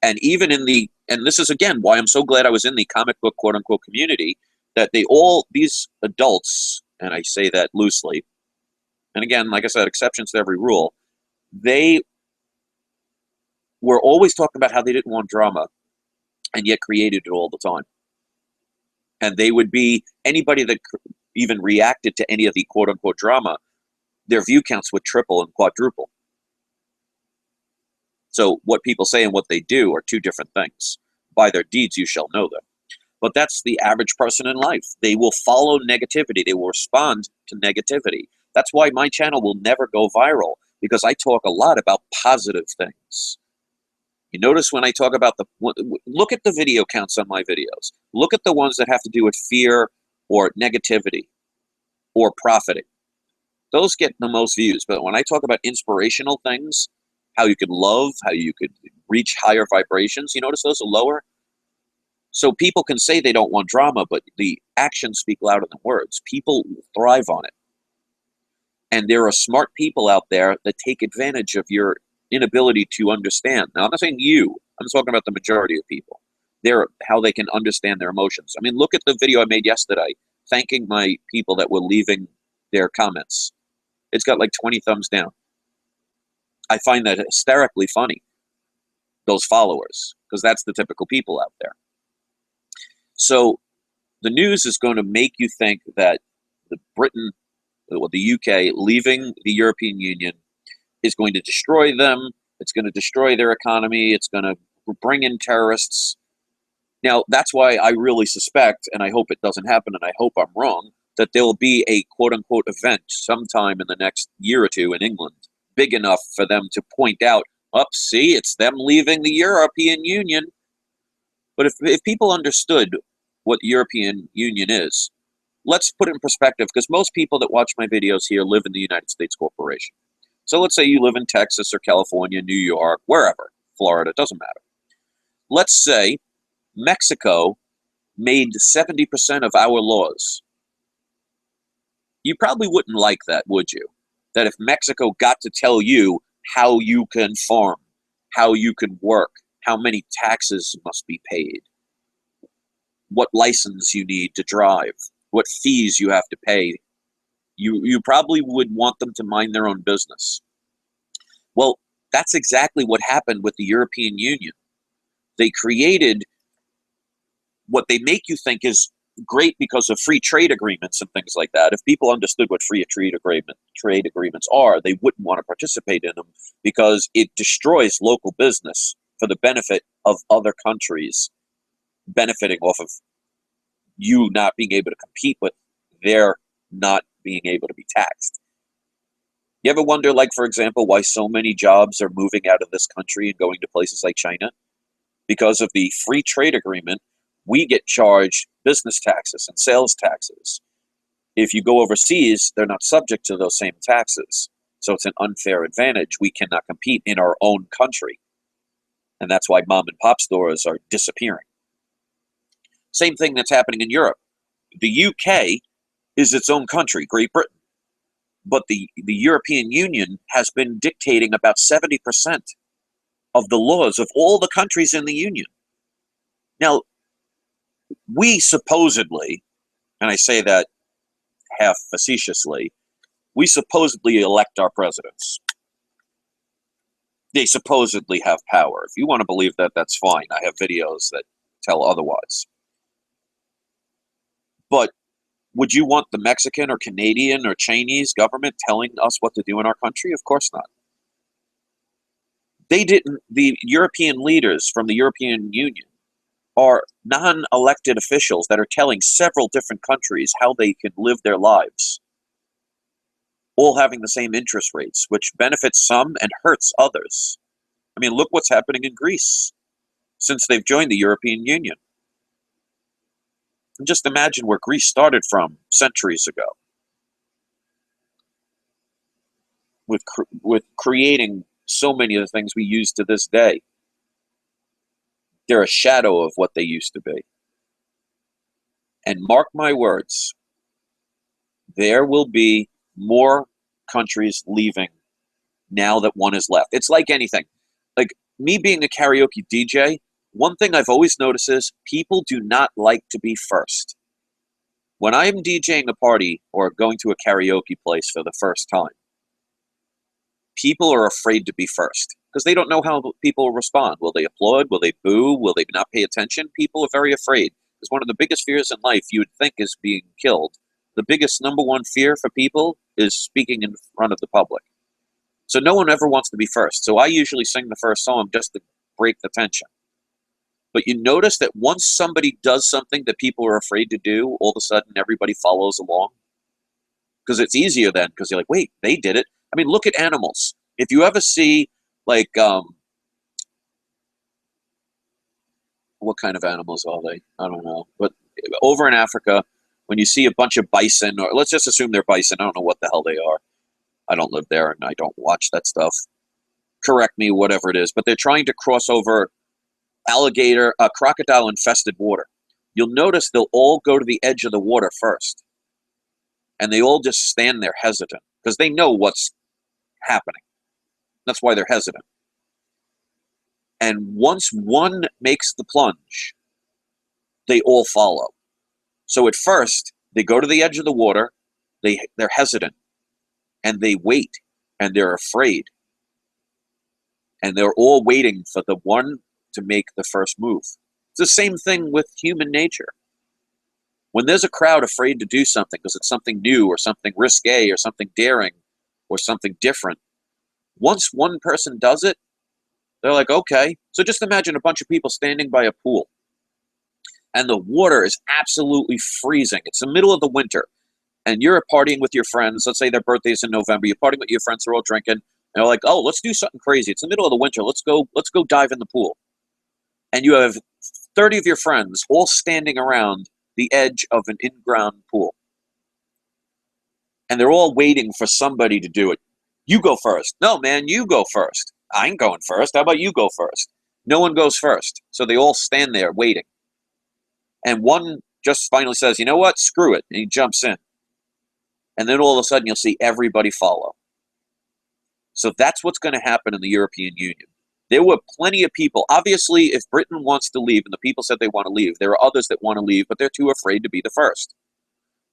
And even in the, and this is again why I'm so glad I was in the comic book quote unquote community, that these adults, and I say that loosely, and again, like I said, exceptions to every rule, they were always talking about how they didn't want drama, and yet created it all the time. And they would be, anybody that even reacted to any of the quote unquote drama, their view counts would triple and quadruple. So what people say and what they do are two different things. By their deeds you shall know them. But that's the average person in life. They will follow negativity. They will respond to negativity. That's why my channel will never go viral, because I talk a lot about positive things. You notice when I talk about look at the video counts on my videos. Look at the ones that have to do with fear or negativity or profiting. Those get the most views. But when I talk about inspirational things, how you could love, how you could reach higher vibrations, you notice those are lower? So people can say they don't want drama, but the actions speak louder than words. People thrive on it. And there are smart people out there that take advantage of your inability to understand. Now, I'm not saying you. I'm talking about the majority of people. How they can understand their emotions. I mean, look at the video I made yesterday, thanking my people that were leaving their comments. It's got like 20 thumbs down. I find that hysterically funny, those followers, because that's the typical people out there. So the news is going to make you think that the UK leaving the European Union is going to destroy them. It's going to destroy their economy. It's going to bring in terrorists. Now, that's why I really suspect, and I hope it doesn't happen, and I hope I'm wrong, that there will be a quote-unquote event sometime in the next year or two in England, big enough for them to point out, see, it's them leaving the European Union. But if people understood what the European Union is, let's put it in perspective, because most people that watch my videos here live in the United States corporation. So let's say you live in Texas or California, New York, wherever, Florida, it doesn't matter. Let's say Mexico made 70% of our laws. You probably wouldn't like that, would you? That if Mexico got to tell you how you can farm, how you can work, how many taxes must be paid, what license you need to drive, what fees you have to pay, you probably would want them to mind their own business. Well, that's exactly what happened with the European Union. They created what they make you think is great because of free trade agreements and things like that. If people understood what free trade agreements are, they wouldn't want to participate in them, because it destroys local business for the benefit of other countries, benefiting off of you not being able to compete with their not being able to be taxed. You ever wonder, like, for example, why so many jobs are moving out of this country and going to places like China? Because of the free trade agreement, we get charged business taxes and sales taxes. If you go overseas, they're not subject to those same taxes. So it's an unfair advantage. We cannot compete in our own country. And that's why mom and pop stores are disappearing. Same thing that's happening in Europe. The UK is its own country, Great Britain. But the European Union has been dictating about 70% of the laws of all the countries in the Union. Now, we supposedly, and I say that half facetiously, we supposedly elect our presidents. They supposedly have power. If you want to believe that, that's fine. I have videos that tell otherwise. But would you want the Mexican or Canadian or Chinese government telling us what to do in our country? Of course not. They didn't. The European leaders from the European Union are non-elected officials that are telling several different countries how they can live their lives, all having the same interest rates, which benefits some and hurts others. I mean, look what's happening in Greece since they've joined the European Union. And just imagine where Greece started from centuries ago, with creating so many of the things we use to this day. They're a shadow of what they used to be. And mark my words, there will be more countries leaving now that one is left. It's like anything. Like, me being a karaoke DJ, one thing I've always noticed is people do not like to be first. When I'm DJing a party or going to a karaoke place for the first time, people are afraid to be first because they don't know how people will respond. Will they applaud? Will they boo? Will they not pay attention? People are very afraid because one of the biggest fears in life you would think is being killed. The biggest number one fear for people is speaking in front of the public. So no one ever wants to be first. So I usually sing the first song just to break the tension. But you notice that once somebody does something that people are afraid to do, all of a sudden everybody follows along. Because it's easier then, because you're like, wait, they did it. I mean, look at animals. If you ever see, like, what kind of animals are they? I don't know. But over in Africa, when you see a bunch of bison, or let's just assume they're bison, I don't know what the hell they are. I don't live there and I don't watch that stuff. Correct me, whatever it is. But they're trying to cross over crocodile infested water. You'll notice they'll all go to the edge of the water first. And they all just stand there hesitant because they know what's happening. That's why they're hesitant. And once one makes the plunge, they all follow. So at first, they go to the edge of the water, they're hesitant, and they wait, and they're afraid. And they're all waiting for the one to make the first move. It's the same thing with human nature. When there's a crowd afraid to do something because it's something new or something risque or something daring or something different, once one person does it, they're like, okay. So just imagine a bunch of people standing by a pool and the water is absolutely freezing. It's the middle of the winter and you're partying with your friends. Let's say their birthday's in November. You're partying with your friends. They're all drinking. And they're like, oh, let's do something crazy. It's the middle of the winter. Let's go dive in the pool. And you have 30 of your friends all standing around the edge of an in-ground pool. And they're all waiting for somebody to do it. You go first. No, man, you go first. I ain't going first. How about you go first? No one goes first. So they all stand there waiting. And one just finally says, you know what? Screw it. And he jumps in. And then all of a sudden you'll see everybody follow. So that's what's going to happen in the European Union. There were plenty of people. Obviously, if Britain wants to leave and the people said they want to leave, there are others that want to leave, but they're too afraid to be the first.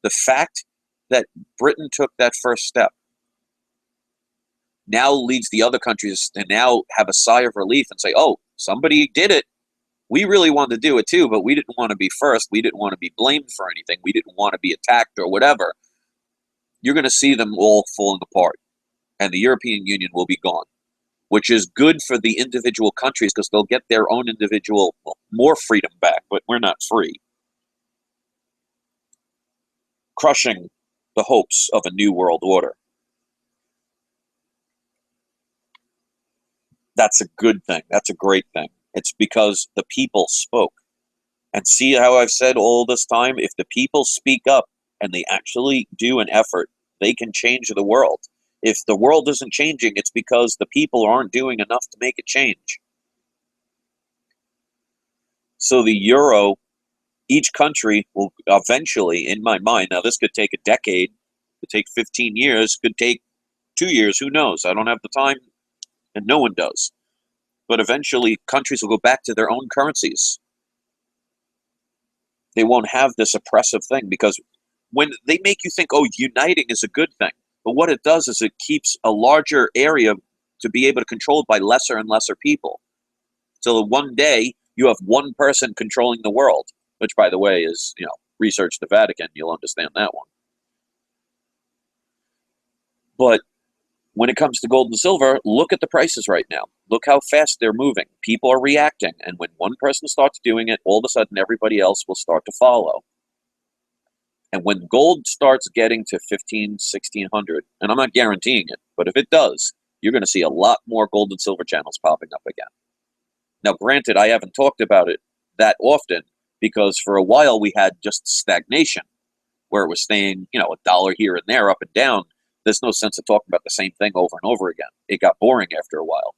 The fact that Britain took that first step now leads the other countries to now have a sigh of relief and say, oh, somebody did it. We really wanted to do it too, but we didn't want to be first. We didn't want to be blamed for anything. We didn't want to be attacked or whatever. You're going to see them all falling apart, and the European Union will be gone, which is good for the individual countries because they'll get their own individual, well, more freedom back, but we're not free. Crushing the hopes of a new world order. That's a good thing. That's a great thing. It's because the people spoke. And see how I've said all this time? If the people speak up and they actually do an effort, they can change the world. If the world isn't changing, it's because the people aren't doing enough to make it change. So the euro, each country will eventually, in my mind, now this could take a decade, could take 15 years, could take 2 years, who knows? I don't have the time, and no one does. But eventually, countries will go back to their own currencies. They won't have this oppressive thing because when they make you think, oh, uniting is a good thing. But what it does is it keeps a larger area to be able to control by lesser and lesser people. So that one day you have one person controlling the world, which, by the way, is, research the Vatican. You'll understand that one. But when it comes to gold and silver, look at the prices right now. Look how fast they're moving. People are reacting. And when one person starts doing it, all of a sudden everybody else will start to follow. And when gold starts getting to 15, 1600, and I'm not guaranteeing it, but if it does, you're going to see a lot more gold and silver channels popping up again. Now, granted, I haven't talked about it that often because for a while we had just stagnation where it was staying, a dollar here and there, up and down. There's no sense of talking about the same thing over and over again. It got boring after a while.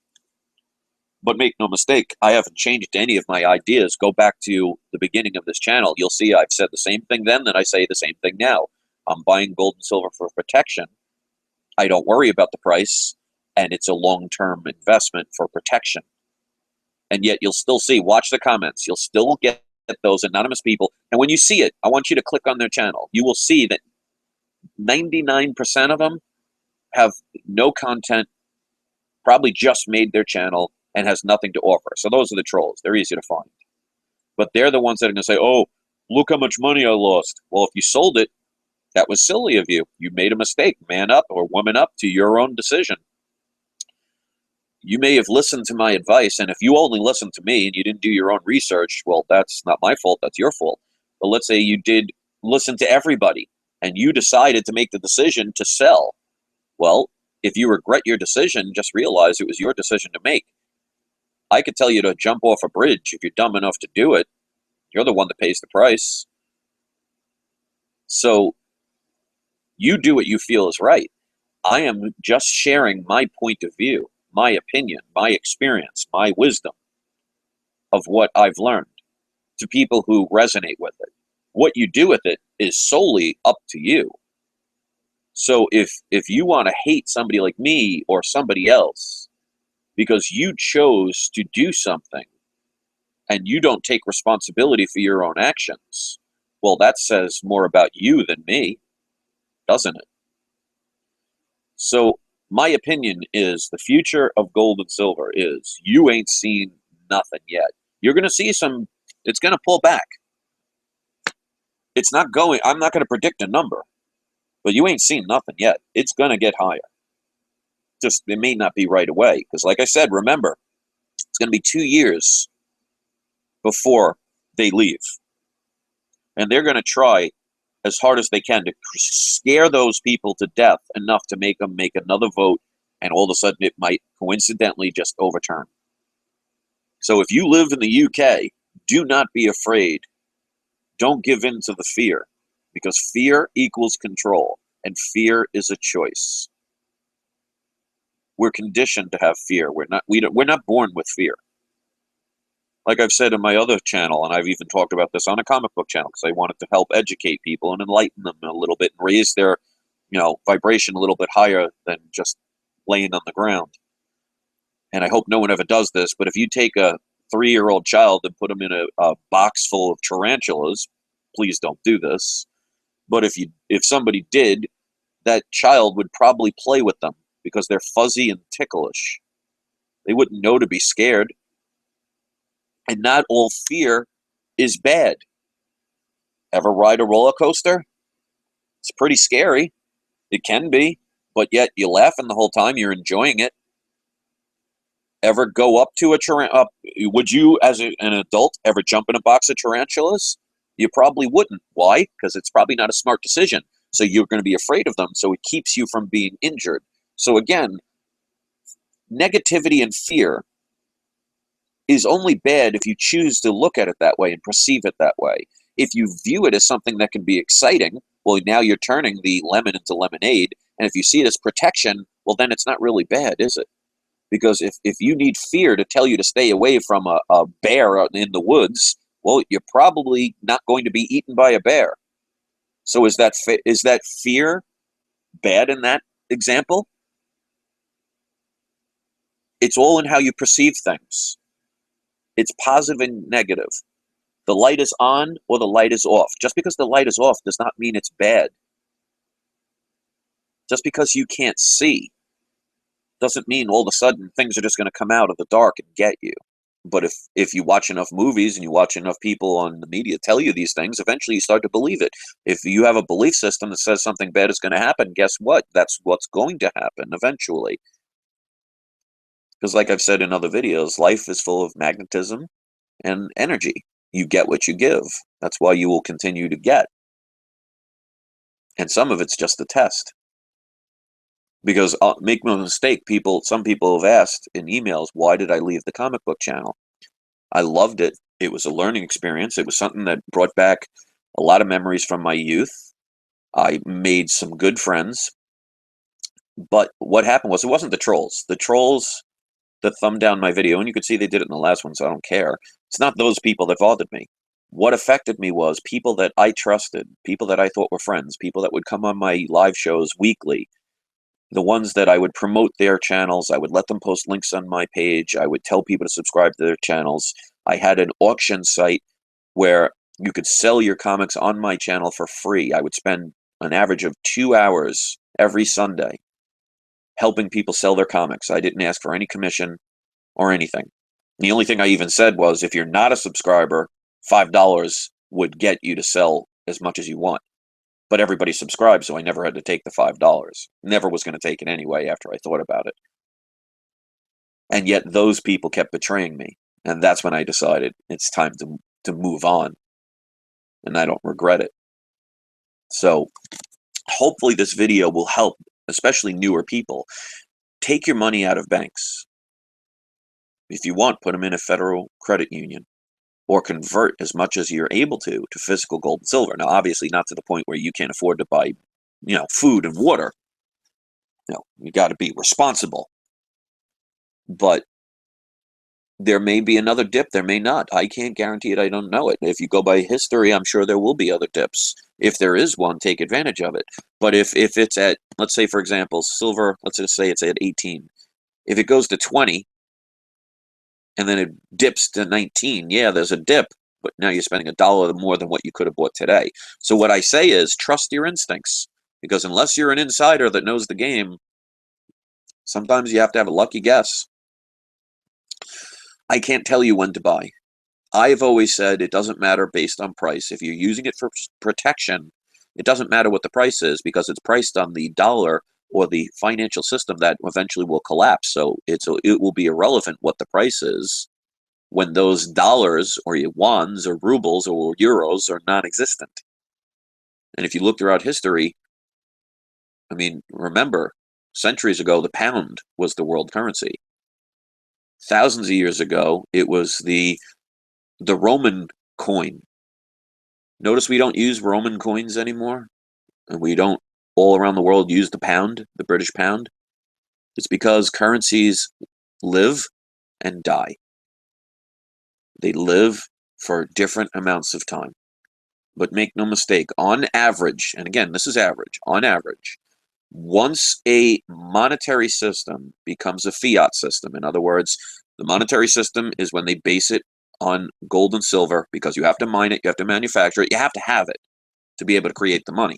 But make no mistake, I haven't changed any of my ideas. Go back to the beginning of this channel. You'll see I've said the same thing then that I say the same thing now. I'm buying gold and silver for protection. I don't worry about the price, and it's a long-term investment for protection. And yet you'll still see, watch the comments, you'll still get those anonymous people. And when you see it, I want you to click on their channel. You will see that 99% of them have no content, probably just made their channel and has nothing to offer. So those are the trolls. They're easy to find. But they're the ones that are going to say, oh, look how much money I lost. Well, if you sold it, that was silly of you. You made a mistake. Man up or woman up to your own decision. You may have listened to my advice, and if you only listened to me and you didn't do your own research, well, that's not my fault. That's your fault. But let's say you did listen to everybody and you decided to make the decision to sell. Well, if you regret your decision, just realize it was your decision to make. I could tell you to jump off a bridge. If you're dumb enough to do it, you're the one that pays the price. So you do what you feel is right. I am just sharing my point of view, my opinion, my experience, my wisdom of what I've learned to people who resonate with it. What you do with it is solely up to you. So if you want to hate somebody like me or somebody else because you chose to do something and you don't take responsibility for your own actions, well, that says more about you than me, doesn't it? So my opinion is the future of gold and silver is you ain't seen nothing yet. You're going to see some, it's going to pull back. It's not going, I'm not going to predict a number, but you ain't seen nothing yet. It's going to get higher. Just, it may not be right away. Because like I said, remember, it's going to be 2 years before they leave. And they're going to try as hard as they can to scare those people to death enough to make them make another vote, and all of a sudden it might coincidentally just overturn. So if you live in the UK, do not be afraid. Don't give in to the fear, because fear equals control, and fear is a choice. We're conditioned to have fear. We're not born with fear. Like I've said in my other channel, and I've even talked about this on a comic book channel, because I wanted to help educate people and enlighten them a little bit and raise their, vibration a little bit higher than just laying on the ground. And I hope no one ever does this, but if you take a 3-year-old child and put them in a box full of tarantulas, please don't do this. But if somebody did, that child would probably play with them because they're fuzzy and ticklish. They wouldn't know to be scared. And not all fear is bad. Ever ride a roller coaster? It's pretty scary. It can be, but yet you're laughing the whole time. You're enjoying it. Ever go up to a tarantula? Would you, as an adult, ever jump in a box of tarantulas? You probably wouldn't. Why? Because it's probably not a smart decision. So you're going to be afraid of them. So it keeps you from being injured. So again, negativity and fear is only bad if you choose to look at it that way and perceive it that way. If you view it as something that can be exciting, well, now you're turning the lemon into lemonade. And if you see it as protection, well, then it's not really bad, is it? Because if you need fear to tell you to stay away from a bear in the woods, well, you're probably not going to be eaten by a bear. So is that fear bad in that example? It's all in how you perceive things. It's positive and negative. The light is on or the light is off. Just because the light is off does not mean it's bad. Just because you can't see doesn't mean all of a sudden things are just going to come out of the dark and get you. But if you watch enough movies and you watch enough people on the media tell you these things, eventually you start to believe it. If you have a belief system that says something bad is going to happen, guess what? That's what's going to happen eventually. Because like I've said in other videos, life is full of magnetism and energy. You get what you give. That's why you will continue to get. And some of it's just a test. Because make no mistake, some people have asked in emails, why did I leave the comic book channel? I loved it. It was a learning experience. It was something that brought back a lot of memories from my youth. I made some good friends. But what happened was, it wasn't the trolls. The trolls that thumbed down my video, and you could see they did it in the last one, so I don't care. It's not those people that bothered me. What affected me was people that I trusted, people that I thought were friends, people that would come on my live shows weekly, The ones that I would promote their channels, I would let them post links on my page. I would tell people to subscribe to their channels. I had an auction site where you could sell your comics on my channel for free. I would spend an average of 2 hours every Sunday helping people sell their comics. I didn't ask for any commission or anything. The only thing I even said was, if you're not a subscriber, $5 would get you to sell as much as you want. But everybody subscribed, so I never had to take the $5. Never was going to take it anyway after I thought about it. And yet those people kept betraying me. And that's when I decided it's time to move on. And I don't regret it. So hopefully this video will help, especially newer people. Take your money out of banks. If you want, put them in a federal credit union, or convert as much as you're able to physical gold and silver. Now, obviously not to the point where you can't afford to buy, food and water. You got to be responsible. But there may be another dip, there may not. I can't guarantee it, I don't know it. If you go by history, I'm sure there will be other dips. If there is one, take advantage of it. But if it's at, let's say, for example, silver, let's just say it's at 18. If it goes to 20, and then it dips to 19, yeah, there's a dip, but now you're spending $1 more than what you could have bought today. So what I say is, trust your instincts, because unless you're an insider that knows the game, sometimes you have to have a lucky guess. I can't tell you when to buy. I've always said it doesn't matter based on price. If you're using it for protection, it doesn't matter what the price is, because it's priced on the dollar or the financial system that eventually will collapse. So it will be irrelevant what the price is when those dollars or yuans or rubles or euros are non-existent. And if you look throughout history, I mean, remember, centuries ago, the pound was the world currency. Thousands of years ago, it was the Roman coin. Notice we don't use Roman coins anymore, and we don't all around the world use the pound, the British pound. It's because currencies live and die. They live for different amounts of time. But make no mistake, on average, and again, this is average, on average, once a monetary system becomes a fiat system, in other words, the monetary system is when they base it on gold and silver, because you have to mine it, you have to manufacture it, you have to have it to be able to create the money.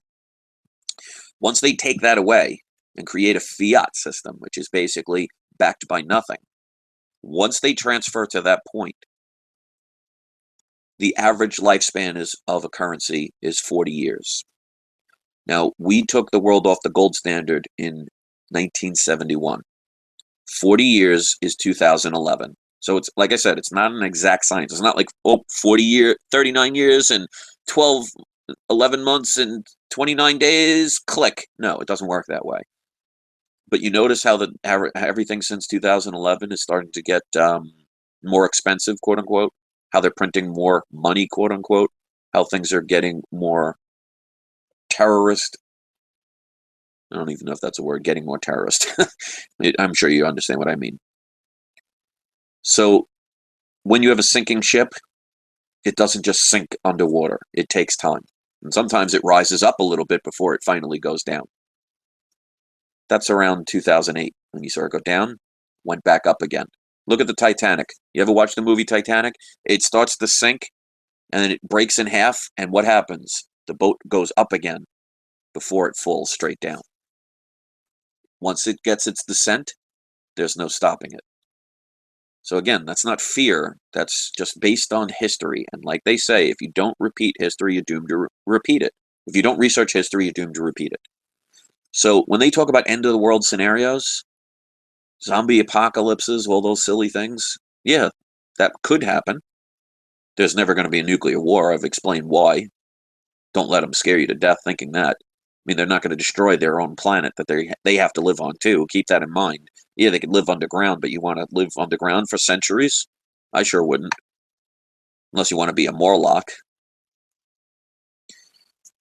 Once they take that away and create a fiat system, which is basically backed by nothing, once they transfer to that point, the average lifespan of a currency is 40 years. Now, we took the world off the gold standard in 1971. 40 years is 2011. So it's, like I said, it's not an exact science. It's not like, 39 years and 11 months and 29 days, click. No, it doesn't work that way. But you notice how everything since 2011 is starting to get more expensive, quote unquote, how they're printing more money, quote unquote, how things are getting more terrorist. I don't even know if that's a word, getting more terrorist. I'm sure you understand what I mean. So when you have a sinking ship, it doesn't just sink underwater. It takes time. And sometimes it rises up a little bit before it finally goes down. That's around 2008 when you saw it go down, went back up again. Look at the Titanic. You ever watch the movie Titanic? It starts to sink, and then it breaks in half, and what happens? The boat goes up again before it falls straight down. Once it gets its descent, there's no stopping it. So again, that's not fear. That's just based on history. And like they say, if you don't repeat history, you're doomed to repeat it. If you don't research history, you're doomed to repeat it. So when they talk about end of the world scenarios, zombie apocalypses, all those silly things, yeah, that could happen. There's never going to be a nuclear war. I've explained why. Don't let them scare you to death thinking that. I mean, they're not going to destroy their own planet that they have to live on too. Keep that in mind. Yeah, they could live underground, but you want to live underground for centuries? I sure wouldn't. Unless you want to be a Morlock.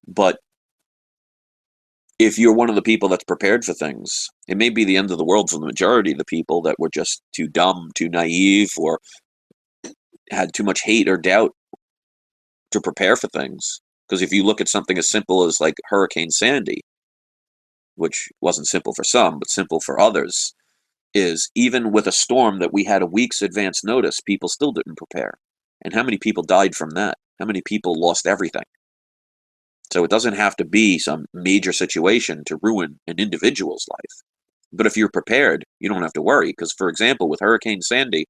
But if you're one of the people that's prepared for things, it may be the end of the world for the majority of the people that were just too dumb, too naive, or had too much hate or doubt to prepare for things. Because if you look at something as simple as like Hurricane Sandy, which wasn't simple for some, but simple for others, is even with a storm that we had a week's advance notice, people still didn't prepare. And how many people died from that? How many people lost everything? So it doesn't have to be some major situation to ruin an individual's life. But if you're prepared, you don't have to worry. Because, for example, with Hurricane Sandy,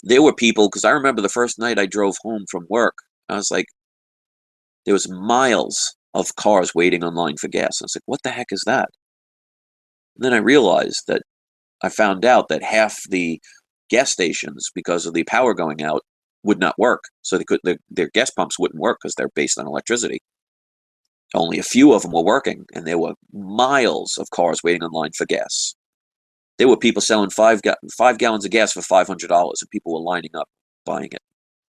there were people, because I remember the first night I drove home from work, I was like, there was miles of cars waiting online for gas. I was like, what the heck is that? And then I realized that I found out that half the gas stations, because of the power going out, would not work. So their gas pumps wouldn't work because they're based on electricity. Only a few of them were working, and there were miles of cars waiting online for gas. There were people selling 5 gallons of gas for $500, and people were lining up buying it.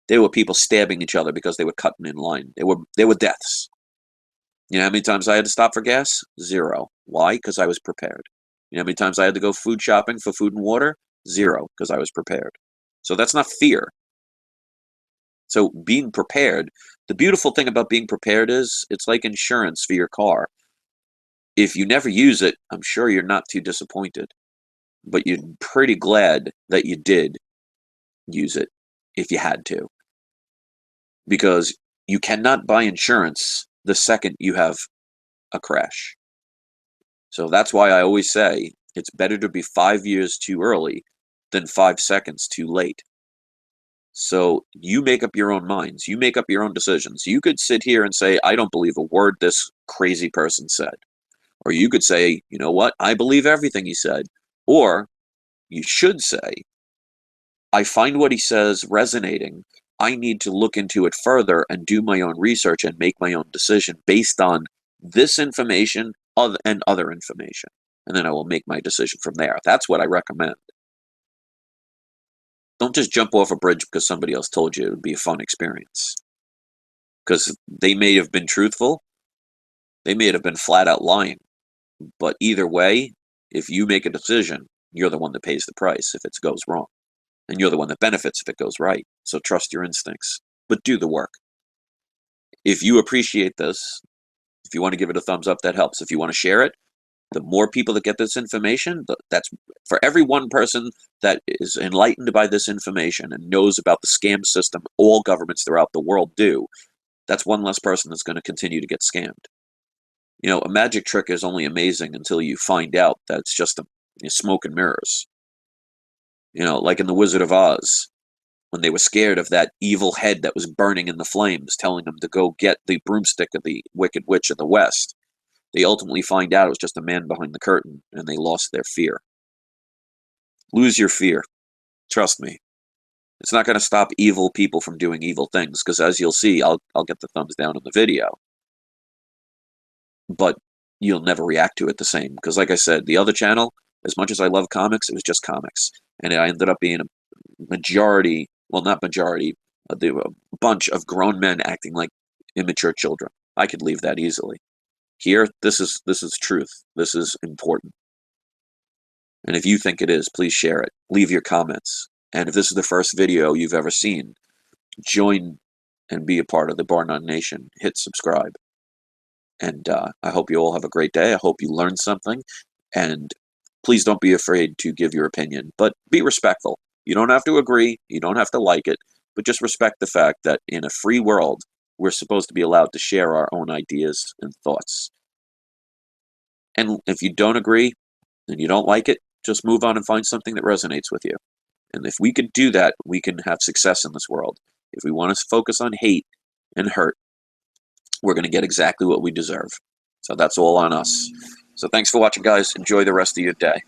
There were people stabbing each other because they were cutting in line. There were deaths. You know how many times I had to stop for gas? 0. Why? Because I was prepared. You know how many times I had to go food shopping for food and water? 0, because I was prepared. So that's not fear. So being prepared, the beautiful thing about being prepared is it's like insurance for your car. If you never use it, I'm sure you're not too disappointed. But you're pretty glad that you did use it if you had to. Because you cannot buy insurance the second you have a crash. So that's why I always say it's better to be 5 years too early than 5 seconds too late. So you make up your own minds. You make up your own decisions. You could sit here and say, I don't believe a word this crazy person said. Or you could say, you know what? I believe everything he said. Or you should say, I find what he says resonating. I need to look into it further and do my own research and make my own decision based on this information and other information. And then I will make my decision from there. That's what I recommend. Don't just jump off a bridge because somebody else told you it would be a fun experience. Because they may have been truthful. They may have been flat out lying. But either way, if you make a decision, you're the one that pays the price if it goes wrong. And you're the one that benefits if it goes right. So trust your instincts, but do the work. If you appreciate this, if you want to give it a thumbs up, that helps. If you want to share it, the more people that get this information, that's for every one person that is enlightened by this information and knows about the scam system all governments throughout the world do, that's one less person that's going to continue to get scammed. You know, a magic trick is only amazing until you find out that it's just smoke and mirrors. You know, like in The Wizard of Oz, when they were scared of that evil head that was burning in the flames, telling them to go get the broomstick of the Wicked Witch of the West. They ultimately find out it was just a man behind the curtain, and they lost their fear. Lose your fear. Trust me. It's not going to stop evil people from doing evil things, because as you'll see, I'll get the thumbs down in the video. But you'll never react to it the same, because like I said, the other channel, as much as I love comics, it was just comics. And I ended up being a majority, well, not majority, a bunch of grown men acting like immature children. I could leave that easily. Here, this is truth. This is important. And if you think it is, please share it. Leave your comments. And if this is the first video you've ever seen, join and be a part of the Bar None Nation. Hit subscribe. And I hope you all have a great day. I hope you learned something. And please don't be afraid to give your opinion, but be respectful. You don't have to agree. You don't have to like it. But just respect the fact that in a free world, we're supposed to be allowed to share our own ideas and thoughts. And if you don't agree and you don't like it, just move on and find something that resonates with you. And if we could do that, we can have success in this world. If we want to focus on hate and hurt, we're going to get exactly what we deserve. So that's all on us. So thanks for watching, guys. Enjoy the rest of your day.